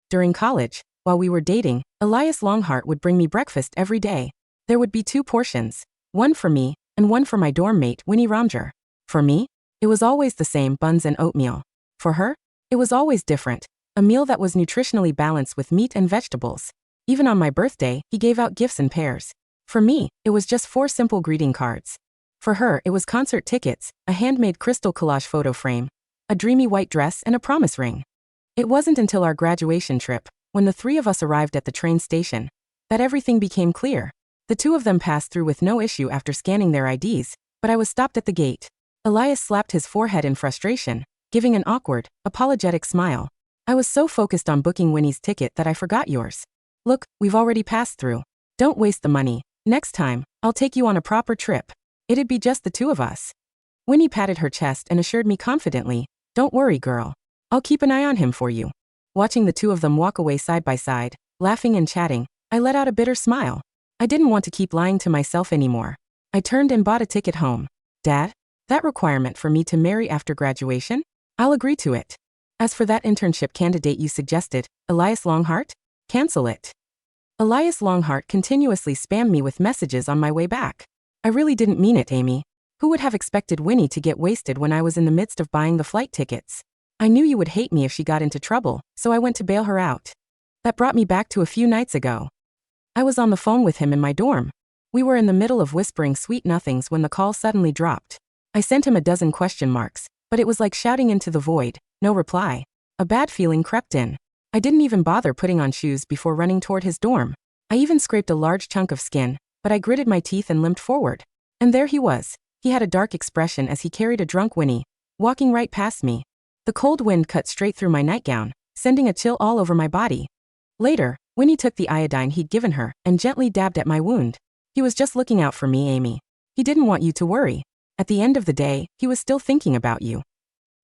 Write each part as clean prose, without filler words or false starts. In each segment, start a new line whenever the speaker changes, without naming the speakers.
During college, while we were dating, Elias Longheart would bring me breakfast every day. There would be 2 portions, one for me and one for my dorm mate, Winnie Romger. For me, it was always the same, buns and oatmeal. For her, it was always different, a meal that was nutritionally balanced with meat and vegetables. Even on my birthday, he gave out gifts in pairs. For me, it was just 4 simple greeting cards. For her, it was concert tickets, a handmade crystal collage photo frame, a dreamy white dress, and a promise ring. It wasn't until our graduation trip, when the 3 of us arrived at the train station, that everything became clear. The 2 of them passed through with no issue after scanning their IDs, but I was stopped at the gate. Elias slapped his forehead in frustration, giving an awkward, apologetic smile. I was so focused on booking Winnie's ticket that I forgot yours. Look, we've already passed through. Don't waste the money. Next time, I'll take you on a proper trip. It'd be just the 2 of us. Winnie patted her chest and assured me confidently, "Don't worry, girl. I'll keep an eye on him for you." Watching the 2 of them walk away side by side, laughing and chatting, I let out a bitter smile. I didn't want to keep lying to myself anymore. I turned and bought a ticket home. Dad, that requirement for me to marry after graduation? I'll agree to it. As for that internship candidate you suggested, Elias Longheart, cancel it. Elias Longheart continuously spammed me with messages on my way back. I really didn't mean it, Amy. Who would have expected Winnie to get wasted when I was in the midst of buying the flight tickets? I knew you would hate me if she got into trouble, so I went to bail her out. That brought me back to a few nights ago. I was on the phone with him in my dorm. We were in the middle of whispering sweet nothings when the call suddenly dropped. I sent him a dozen question marks, but it was like shouting into the void, no reply. A bad feeling crept in. I didn't even bother putting on shoes before running toward his dorm. I even scraped a large chunk of skin, but I gritted my teeth and limped forward. And there he was. He had a dark expression as he carried a drunk Winnie, walking right past me. The cold wind cut straight through my nightgown, sending a chill all over my body. Later, Winnie took the iodine he'd given her and gently dabbed at my wound. He was just looking out for me, Amy. He didn't want you to worry. At the end of the day, he was still thinking about you.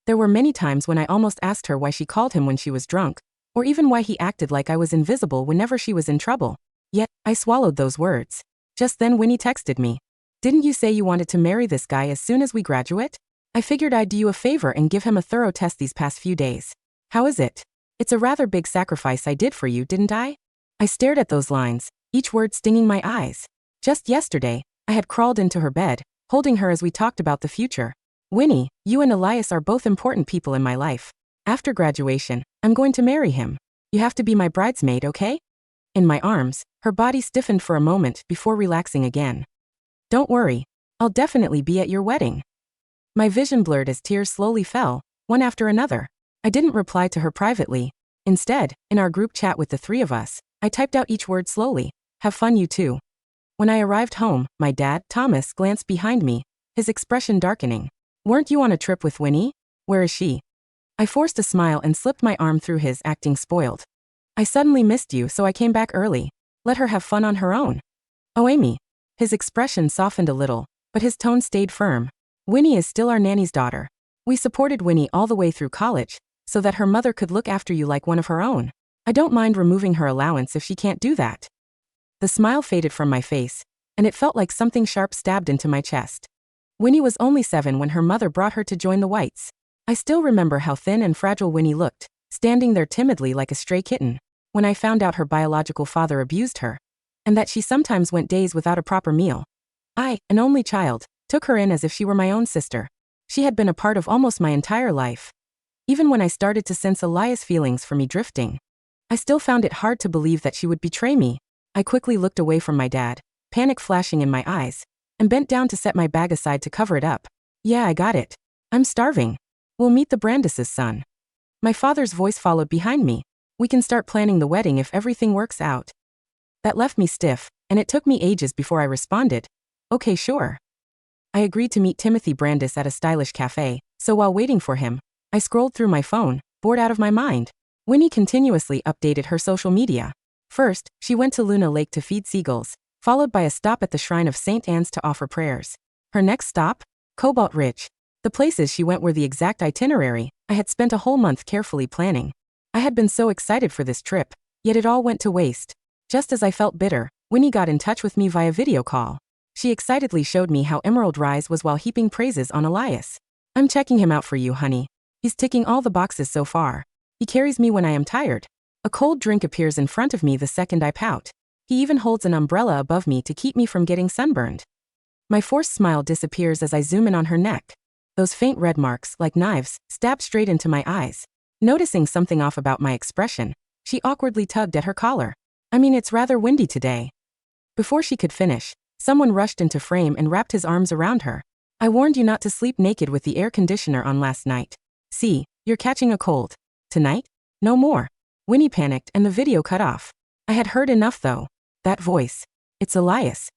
There were many times when I almost asked her why she called him when she was drunk, or even why he acted like I was invisible whenever she was in trouble. Yet, I swallowed those words. Just then Winnie texted me. "Didn't you say you wanted to marry this guy as soon as we graduate? I figured I'd do you a favor and give him a thorough test these past few days. How is it? It's a rather big sacrifice I did for you, didn't I?" I stared at those lines, each word stinging my eyes. Just yesterday, I had crawled into her bed, holding her as we talked about the future. "Winnie, you and Elias are both important people in my life. After graduation, I'm going to marry him. You have to be my bridesmaid, okay?" In my arms, her body stiffened for a moment before relaxing again. "Don't worry. I'll definitely be at your wedding." My vision blurred as tears slowly fell, one after another. I didn't reply to her privately. Instead, in our group chat with the 3 of us, I typed out each word slowly. "Have fun, you too." When I arrived home, my dad, Thomas, glanced behind me, his expression darkening. "Weren't you on a trip with Winnie? Where is she?" I forced a smile and slipped my arm through his, acting spoiled. "I suddenly missed you, so I came back early. Let her have fun on her own." "Oh, Amy." His expression softened a little, but his tone stayed firm. "Winnie is still our nanny's daughter. We supported Winnie all the way through college, so that her mother could look after you like one of her own. I don't mind removing her allowance if she can't do that." The smile faded from my face, and it felt like something sharp stabbed into my chest. Winnie was only 7 when her mother brought her to join the Whites. I still remember how thin and fragile Winnie looked, standing there timidly like a stray kitten. When I found out her biological father abused her, and that she sometimes went days without a proper meal, I, an only child, took her in as if she were my own sister. She had been a part of almost my entire life. Even when I started to sense Elias' feelings for me drifting, I still found it hard to believe that she would betray me. I quickly looked away from my dad, panic flashing in my eyes, and bent down to set my bag aside to cover it up. "Yeah, I got it. I'm starving. We'll meet the Brandes' son." My father's voice followed behind me. "We can start planning the wedding if everything works out." That left me stiff, and it took me ages before I responded. "Okay, sure." I agreed to meet Timothy Brandes at a stylish cafe, so while waiting for him, I scrolled through my phone, bored out of my mind. Winnie continuously updated her social media. First, she went to Luna Lake to feed seagulls, followed by a stop at the shrine of St. Anne's to offer prayers. Her next stop? Cobalt Ridge. The places she went were the exact itinerary I had spent a whole month carefully planning. I had been so excited for this trip, yet it all went to waste. Just as I felt bitter, Winnie got in touch with me via video call. She excitedly showed me how Emerald Rise was while heaping praises on Elias. "I'm checking him out for you, honey. He's ticking all the boxes so far. He carries me when I am tired. A cold drink appears in front of me the second I pout. He even holds an umbrella above me to keep me from getting sunburned. My forced smile disappears as I zoom in on her neck. Those faint red marks, like knives, stabbed straight into my eyes. Noticing something off about my expression, she awkwardly tugged at her collar. I mean, it's rather windy today. Before she could finish, someone rushed into frame and wrapped his arms around her. I warned you not to sleep naked with the air conditioner on last night. See, you're catching a cold. Tonight? No more. Winnie panicked and the video cut off. I had heard enough though. That voice. It's Elias.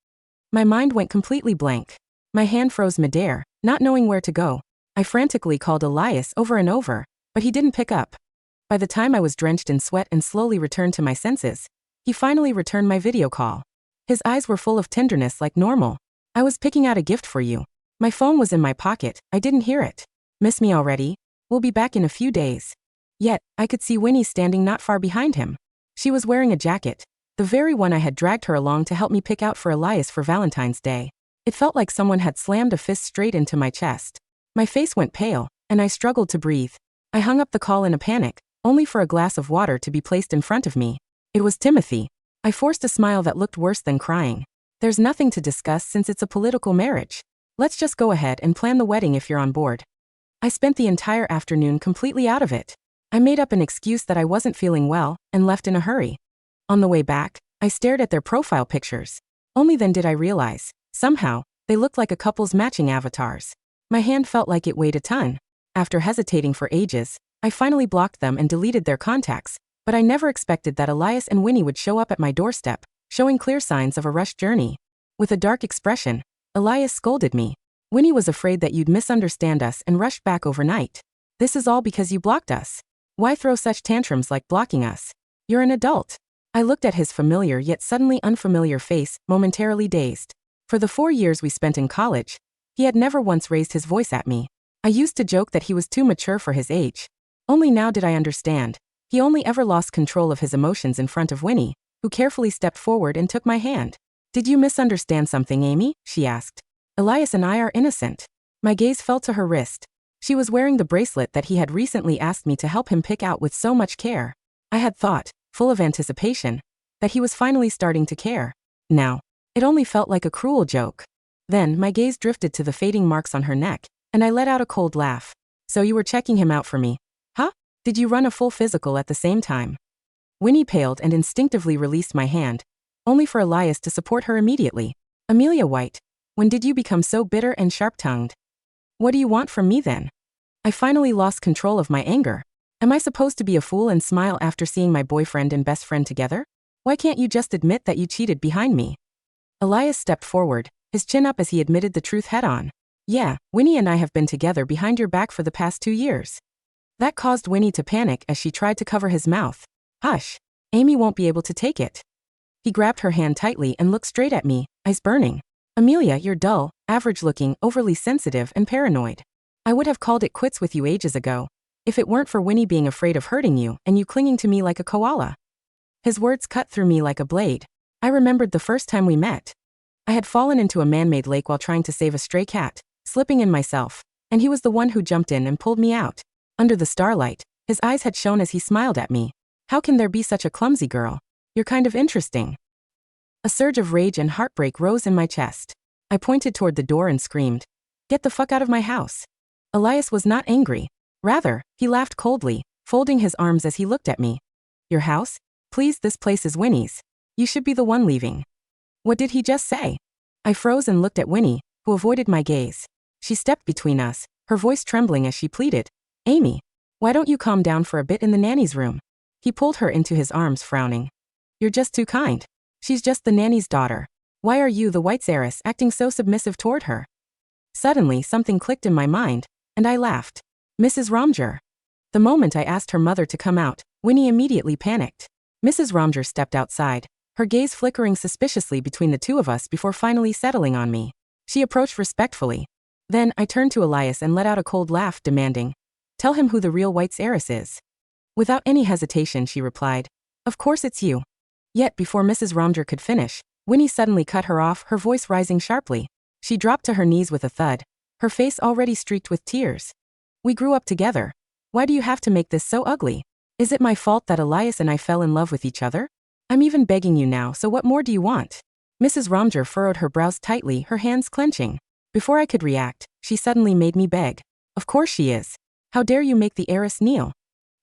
My mind went completely blank. My hand froze midair, not knowing where to go. I frantically called Elias over and over, but he didn't pick up. By the time I was drenched in sweat and slowly returned to my senses, he finally returned my video call. His eyes were full of tenderness like normal. I was picking out a gift for you. My phone was in my pocket, I didn't hear it. Miss me already? We'll be back in a few days. Yet, I could see Winnie standing not far behind him. She was wearing a jacket, the very one I had dragged her along to help me pick out for Elias for Valentine's Day. It felt like someone had slammed a fist straight into my chest. My face went pale, and I struggled to breathe. I hung up the call in a panic, only for a glass of water to be placed in front of me. It was Timothy. I forced a smile that looked worse than crying. There's nothing to discuss since it's a political marriage. Let's just go ahead and plan the wedding if you're on board. I spent the entire afternoon completely out of it. I made up an excuse that I wasn't feeling well and left in a hurry. On the way back, I stared at their profile pictures. Only then did I realize, somehow, they looked like a couple's matching avatars. My hand felt like it weighed a ton. After hesitating for ages, I finally blocked them and deleted their contacts, but I never expected that Elias and Winnie would show up at my doorstep, showing clear signs of a rushed journey. With a dark expression, Elias scolded me. Winnie was afraid that you'd misunderstand us and rushed back overnight. This is all because you blocked us. Why throw such tantrums like blocking us? You're an adult. I looked at his familiar yet suddenly unfamiliar face, momentarily dazed. For the 4 years we spent in college, he had never once raised his voice at me. I used to joke that he was too mature for his age. Only now did I understand. He only ever lost control of his emotions in front of Winnie, who carefully stepped forward and took my hand. Did you misunderstand something, Amy? She asked. Elias and I are innocent. My gaze fell to her wrist. She was wearing the bracelet that he had recently asked me to help him pick out with so much care. I had thought, full of anticipation, that he was finally starting to care. Now, it only felt like a cruel joke. Then, my gaze drifted to the fading marks on her neck, and I let out a cold laugh. So you were checking him out for me, huh? Did you run a full physical at the same time? Winnie paled and instinctively released my hand, only for Elias to support her immediately. Amelia White, when did you become so bitter and sharp-tongued? What do you want from me then? I finally lost control of my anger. Am I supposed to be a fool and smile after seeing my boyfriend and best friend together? Why can't you just admit that you cheated behind me? Elias stepped forward, his chin up as he admitted the truth head-on. Yeah, Winnie and I have been together behind your back for the past 2 years. That caused Winnie to panic as she tried to cover his mouth. Hush. Amy won't be able to take it. He grabbed her hand tightly and looked straight at me, eyes burning. Amelia, you're dull, average-looking, overly sensitive, and paranoid. I would have called it quits with you ages ago, if it weren't for Winnie being afraid of hurting you and you clinging to me like a koala. His words cut through me like a blade. I remembered the first time we met. I had fallen into a man-made lake while trying to save a stray cat, slipping in myself, and he was the one who jumped in and pulled me out. Under the starlight, his eyes had shone as he smiled at me. How can there be such a clumsy girl? You're kind of interesting. A surge of rage and heartbreak rose in my chest. I pointed toward the door and screamed, "Get the fuck out of my house." Elias was not angry. Rather, he laughed coldly, folding his arms as he looked at me. Your house? Please, this place is Winnie's. You should be the one leaving. What did he just say? I froze and looked at Winnie, who avoided my gaze. She stepped between us, her voice trembling as she pleaded, Amy, why don't you calm down for a bit in the nanny's room? He pulled her into his arms, frowning. You're just too kind. She's just the nanny's daughter. Why are you, the White's heiress, acting so submissive toward her? Suddenly, something clicked in my mind, and I laughed. Mrs. Romger. The moment I asked her mother to come out, Winnie immediately panicked. Mrs. Romger stepped outside, her gaze flickering suspiciously between the two of us before finally settling on me. She approached respectfully. Then, I turned to Elias and let out a cold laugh, demanding, tell him who the real White's heiress is. Without any hesitation, she replied, of course it's you. Yet, before Mrs. Romger could finish, Winnie suddenly cut her off, her voice rising sharply. She dropped to her knees with a thud, her face already streaked with tears. We grew up together. Why do you have to make this so ugly? Is it my fault that Elias and I fell in love with each other? I'm even begging you now, so what more do you want? Mrs. Romger furrowed her brows tightly, her hands clenching. Before I could react, she suddenly made me beg. Of course she is. How dare you make the heiress kneel?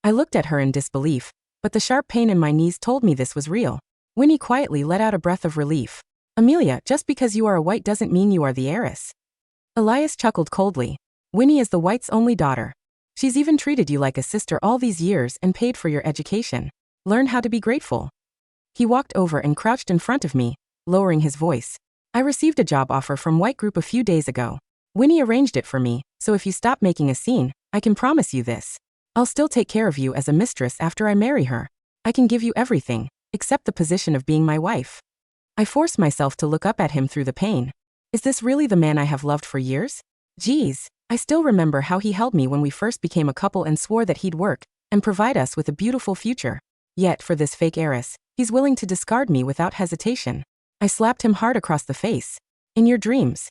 I looked at her in disbelief, but the sharp pain in my knees told me this was real. Winnie quietly let out a breath of relief. Amelia, just because you are a white doesn't mean you are the heiress. Elias chuckled coldly. Winnie is the white's only daughter. She's even treated you like a sister all these years and paid for your education. Learn how to be grateful. He walked over and crouched in front of me, lowering his voice. I received a job offer from White Group a few days ago. Winnie arranged it for me, so if you stop making a scene, I can promise you this. I'll still take care of you as a mistress after I marry her. I can give you everything, except the position of being my wife. I forced myself to look up at him through the pain. Is this really the man I have loved for years? Geez, I still remember how he held me when we first became a couple and swore that he'd work and provide us with a beautiful future. Yet, for this fake heiress, he's willing to discard me without hesitation. I slapped him hard across the face. In your dreams.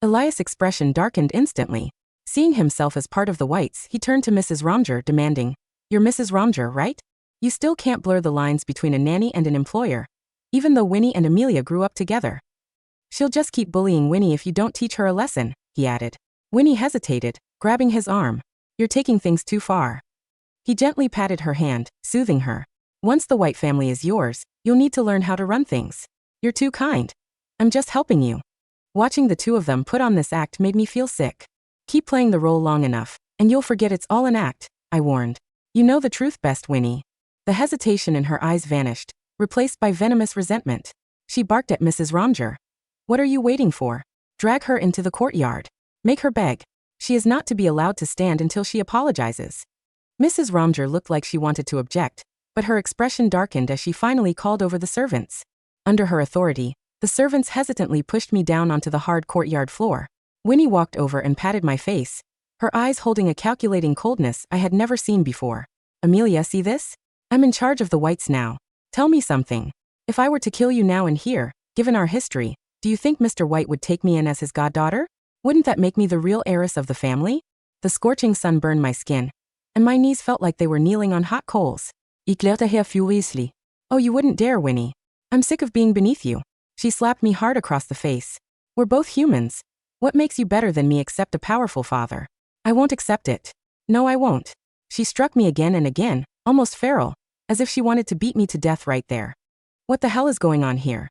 Elias' expression darkened instantly. Seeing himself as part of the whites, he turned to Mrs. Romger, demanding, "You're Mrs. Romger, right? You still can't blur the lines between a nanny and an employer, even though Winnie and Amelia grew up together. She'll just keep bullying Winnie if you don't teach her a lesson," he added. Winnie hesitated, grabbing his arm. "You're taking things too far." He gently patted her hand, soothing her. "Once the white family is yours, you'll need to learn how to run things. You're too kind. I'm just helping you." Watching the two of them put on this act made me feel sick. "Keep playing the role long enough, and you'll forget it's all an act," I warned. "You know the truth best, Winnie." The hesitation in her eyes vanished, replaced by venomous resentment. She barked at Mrs. Romger. "What are you waiting for? Drag her into the courtyard. Make her beg. She is not to be allowed to stand until she apologizes." Mrs. Romger looked like she wanted to object, but her expression darkened as she finally called over the servants. Under her authority, the servants hesitantly pushed me down onto the hard courtyard floor. Winnie walked over and patted my face, her eyes holding a calculating coldness I had never seen before. "Amelia, see this? I'm in charge of the whites now. Tell me something. If I were to kill you now and here, given our history, do you think Mr. White would take me in as his goddaughter? Wouldn't that make me the real heiress of the family?" The scorching sun burned my skin, and my knees felt like they were kneeling on hot coals. Éclairte her furiously. "Oh, you wouldn't dare, Winnie. I'm sick of being beneath you." She slapped me hard across the face. "We're both humans. What makes you better than me except a powerful father? I won't accept it. No, I won't." She struck me again and again, almost feral, as if she wanted to beat me to death right there. What the hell is going on here?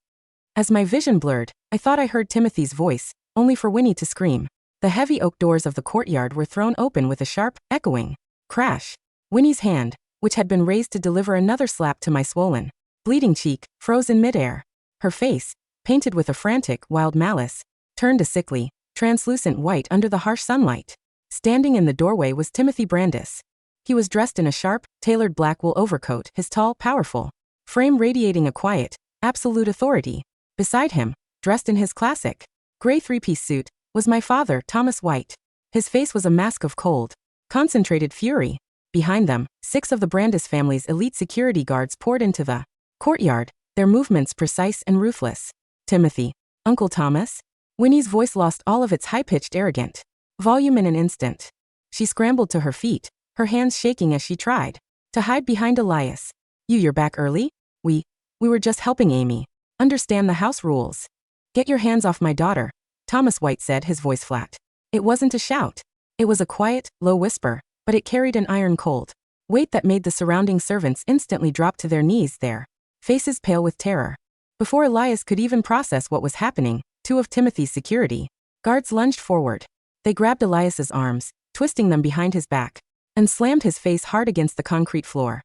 As my vision blurred, I thought I heard Timothy's voice, only for Winnie to scream. The heavy oak doors of the courtyard were thrown open with a sharp, echoing crash. Winnie's hand, which had been raised to deliver another slap to my swollen, bleeding cheek, froze in midair. Her face, painted with a frantic, wild malice, turned a sickly, translucent white under the harsh sunlight. Standing in the doorway was Timothy Brandis. He was dressed in a sharp, tailored black wool overcoat, his tall, powerful frame radiating a quiet, absolute authority. Beside him, dressed in his classic, gray three-piece suit, was my father, Thomas White. His face was a mask of cold, concentrated fury. Behind them, 6 of the Brandis family's elite security guards poured into the courtyard, their movements precise and ruthless. "Timothy, Uncle Thomas?" Winnie's voice lost all of its high-pitched arrogant volume in an instant. She scrambled to her feet, her hands shaking as she tried to hide behind Elias. You're back early? We were just helping Amy understand the house rules." "Get your hands off my daughter," Thomas White said, his voice flat. It wasn't a shout. It was a quiet, low whisper, but it carried an iron cold weight that made the surrounding servants instantly drop to their knees, their faces pale with terror. Before Elias could even process what was happening, 2 of Timothy's security guards lunged forward. They grabbed Elias's arms, twisting them behind his back, and slammed his face hard against the concrete floor.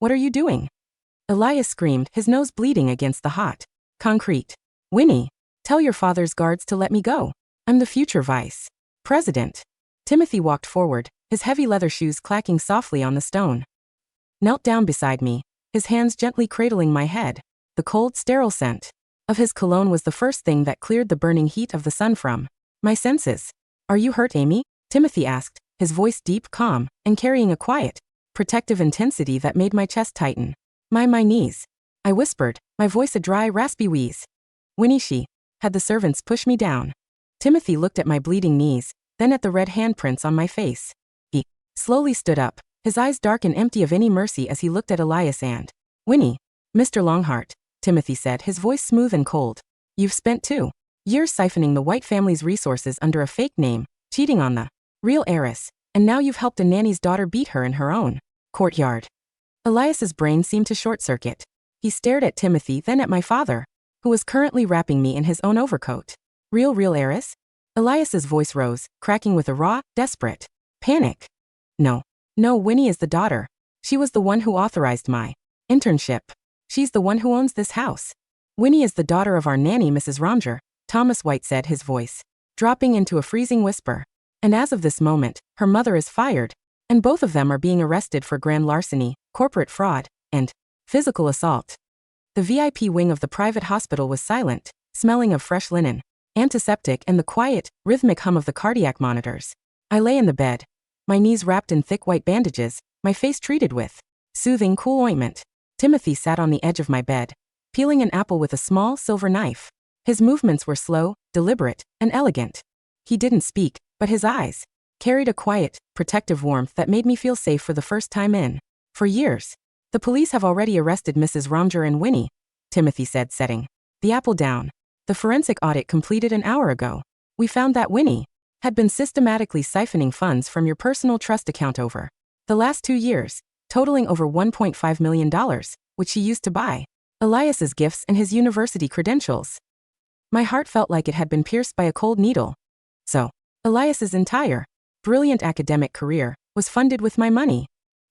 What are you doing?" Elias screamed, his nose bleeding against the hot concrete. "Winnie, tell your father's guards to let me go. I'm the future vice president." Timothy walked forward, his heavy leather shoes clacking softly on the stone. Knelt down beside me, his hands gently cradling my head. The cold, sterile scent of his cologne was the first thing that cleared the burning heat of the sun from my senses. "Are you hurt, Amy?" Timothy asked, his voice deep, calm, and carrying a quiet, protective intensity that made my chest tighten. My knees," I whispered, my voice a dry, raspy wheeze. "Winnie, she had the servants push me down." Timothy looked at my bleeding knees, then at the red handprints on my face. He slowly stood up, his eyes dark and empty of any mercy as he looked at Elias and Winnie. Mr. Longheart, Timothy said, his voice smooth and cold. You've spent 2 years siphoning the White family's resources under a fake name, cheating on the real heiress, and now you've helped a nanny's daughter beat her in her own courtyard. Elias's brain seemed to short-circuit. He stared at Timothy, then at my father, who was currently wrapping me in his own overcoat. Real heiress? Elias's voice rose, cracking with a raw, desperate panic. No, Winnie is the daughter. She was the one who authorized my internship. She's the one who owns this house. Winnie is the daughter of our nanny, Mrs. Romger, Thomas White said, his voice dropping into a freezing whisper. And as of this moment, her mother is fired, and both of them are being arrested for grand larceny, corporate fraud, and physical assault. The VIP wing of the private hospital was silent, smelling of fresh linen, antiseptic, and the quiet, rhythmic hum of the cardiac monitors. I lay in the bed, my knees wrapped in thick white bandages, my face treated with soothing, cool ointment. Timothy sat on the edge of my bed, peeling an apple with a small, silver knife. His movements were slow, deliberate, and elegant. He didn't speak, but his eyes carried a quiet, protective warmth that made me feel safe for the first time in 4 years. The police have already arrested Mrs. Romger and Winnie, Timothy said, setting the apple down. The forensic audit completed an hour ago. We found that Winnie had been systematically siphoning funds from your personal trust account over the last 2 years, totaling over $1.5 million, which she used to buy Elias's gifts and his university credentials. My heart felt like it had been pierced by a cold needle. So, Elias's entire, brilliant academic career was funded with my money.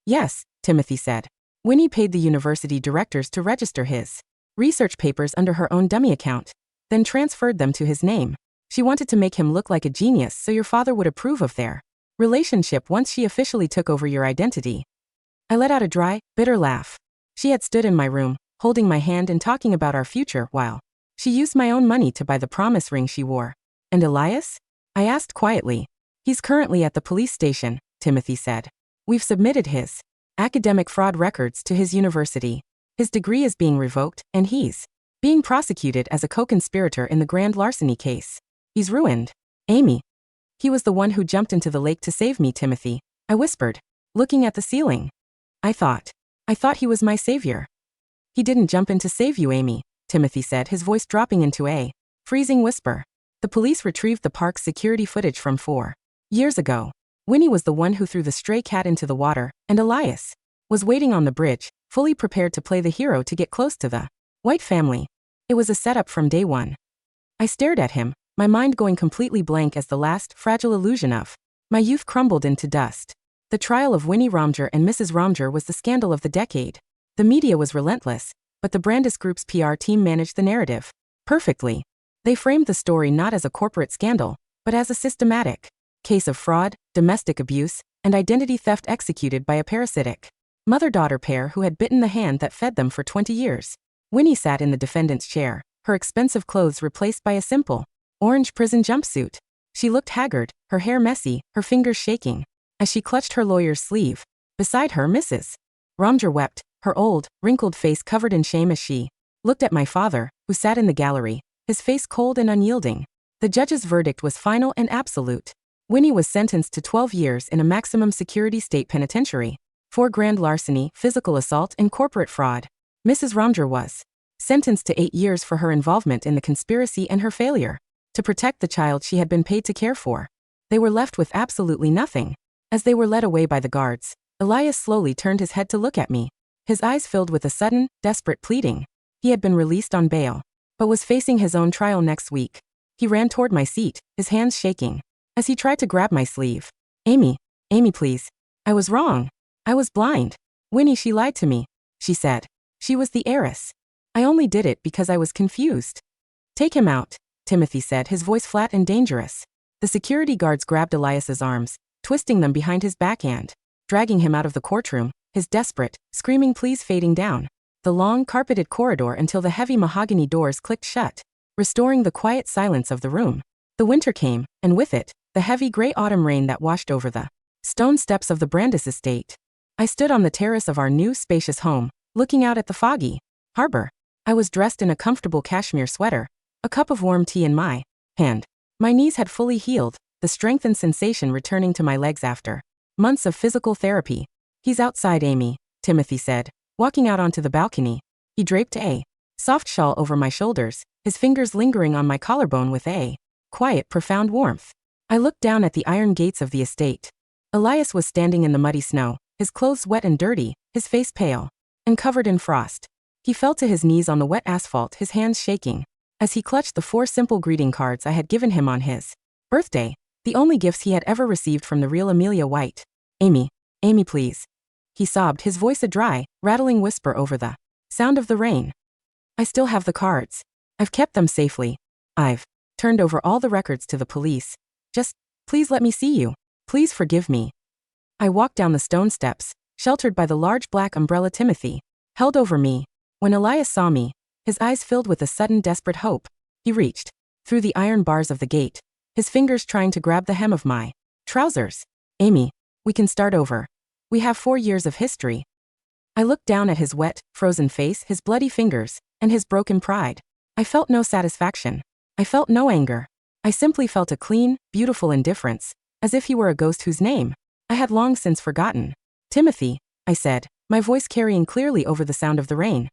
Yes, Timothy said. Winnie paid the university directors to register his research papers under her own dummy account, then transferred them to his name. She wanted to make him look like a genius so your father would approve of their relationship once she officially took over your identity. I let out a dry, bitter laugh. She had stood in my room, holding my hand and talking about our future while she used my own money to buy the promise ring she wore. And Elias? I asked quietly. He's currently at the police station, Timothy said. We've submitted his academic fraud records to his university. His degree is being revoked, and he's being prosecuted as a co-conspirator in the grand larceny case. He's ruined. Amy. He was the one who jumped into the lake to save me, Timothy, I whispered, looking at the ceiling. I thought he was my savior. He didn't jump in to save you, Amy, Timothy said, his voice dropping into a freezing whisper. The police retrieved the park's security footage from 4 years ago. Winnie was the one who threw the stray cat into the water, and Elias was waiting on the bridge, fully prepared to play the hero to get close to the White family. It was a setup from day one. I stared at him, my mind going completely blank as the last, fragile illusion of my youth crumbled into dust. The trial of Winnie Romger and Mrs. Romger was the scandal of the decade. The media was relentless, but the Brandis Group's PR team managed the narrative perfectly. They framed the story not as a corporate scandal, but as a systematic case of fraud, domestic abuse, and identity theft executed by a parasitic mother-daughter pair who had bitten the hand that fed them for 20 years. Winnie sat in the defendant's chair, her expensive clothes replaced by a simple, orange prison jumpsuit. She looked haggard, her hair messy, her fingers shaking, as she clutched her lawyer's sleeve. Beside her, Mrs. Romger wept, her old, wrinkled face covered in shame as she looked at my father, who sat in the gallery, his face cold and unyielding. The judge's verdict was final and absolute. Winnie was sentenced to 12 years in a maximum security state penitentiary for grand larceny, physical assault, and corporate fraud. Mrs. Romger was sentenced to 8 years for her involvement in the conspiracy and her failure to protect the child she had been paid to care for. They were left with absolutely nothing. As they were led away by the guards, Elias slowly turned his head to look at me. His eyes filled with a sudden, desperate pleading. He had been released on bail, but was facing his own trial next week. He ran toward my seat, his hands shaking, as he tried to grab my sleeve. Amy, please. I was wrong. I was blind. Winnie, she lied to me, she said. She was the heiress. I only did it because I was confused. Take him out, Timothy said, his voice flat and dangerous. The security guards grabbed Elias's arms, twisting them behind his back and dragging him out of the courtroom, his desperate, screaming pleas fading down the long, carpeted corridor until the heavy mahogany doors clicked shut, restoring the quiet silence of the room. The winter came, and with it, the heavy gray autumn rain that washed over the stone steps of the Brandis estate. I stood on the terrace of our new, spacious home, looking out at the foggy harbor. I was dressed in a comfortable cashmere sweater, a cup of warm tea in my hand. My knees had fully healed, the strength and sensation returning to my legs after months of physical therapy. He's outside, Amy, Timothy said, walking out onto the balcony. He draped a soft shawl over my shoulders, his fingers lingering on my collarbone with a quiet, profound warmth. I looked down at the iron gates of the estate. Elias was standing in the muddy snow, his clothes wet and dirty, his face pale and covered in frost. He fell to his knees on the wet asphalt, his hands shaking, as he clutched the 4 simple greeting cards I had given him on his birthday, the only gifts he had ever received from the real Amelia White. Amy, Amy, please. He sobbed, his voice a dry, rattling whisper over the sound of the rain. I still have the cards. I've kept them safely. I've turned over all the records to the police. Just, please let me see you. Please forgive me. I walked down the stone steps, sheltered by the large black umbrella Timothy held over me. When Elias saw me, his eyes filled with a sudden desperate hope. He reached through the iron bars of the gate, his fingers trying to grab the hem of my trousers. Amy, we can start over. We have 4 years of history. I looked down at his wet, frozen face, his bloody fingers, and his broken pride. I felt no satisfaction. I felt no anger. I simply felt a clean, beautiful indifference, as if he were a ghost whose name I had long since forgotten. Timothy, I said, my voice carrying clearly over the sound of the rain.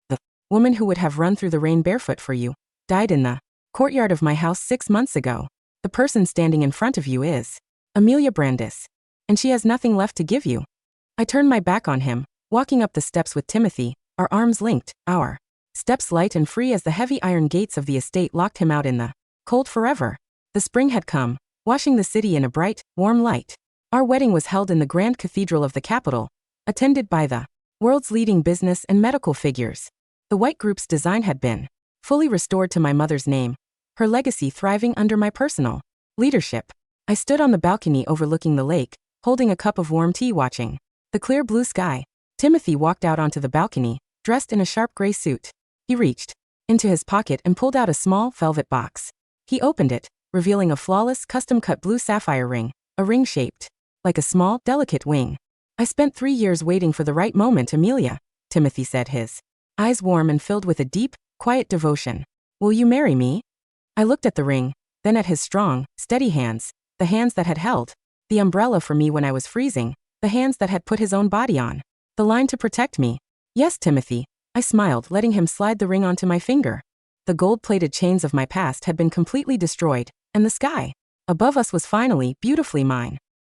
The woman who would have run through the rain barefoot for you died in the courtyard of my house 6 months ago. The person standing in front of you is Amelia Brandis, and she has nothing left to give you. I turned my back on him, walking up the steps with Timothy, our arms linked, our steps light and free as the heavy iron gates of the estate locked him out in the cold forever. The spring had come, washing the city in a bright, warm light. Our wedding was held in the grand cathedral of the capital, attended by the world's leading business and medical figures. The White Group's design had been fully restored to my mother's name, her legacy thriving under my personal leadership. I stood on the balcony overlooking the lake, holding a cup of warm tea, watching the clear blue sky. Timothy walked out onto the balcony, dressed in a sharp gray suit. He reached into his pocket and pulled out a small velvet box. He opened it, revealing a flawless, custom-cut blue sapphire ring, a ring shaped like a small, delicate wing. I spent 3 years waiting for the right moment, Amelia, Timothy said, his eyes warm and filled with a deep, quiet devotion. Will you marry me? I looked at the ring, then at his strong, steady hands, the hands that had held the umbrella for me when I was freezing, the hands that had put his own body on the line to protect me. Yes, Timothy, I smiled, letting him slide the ring onto my finger. The gold-plated chains of my past had been completely destroyed, and the sky above us was finally, beautifully mine.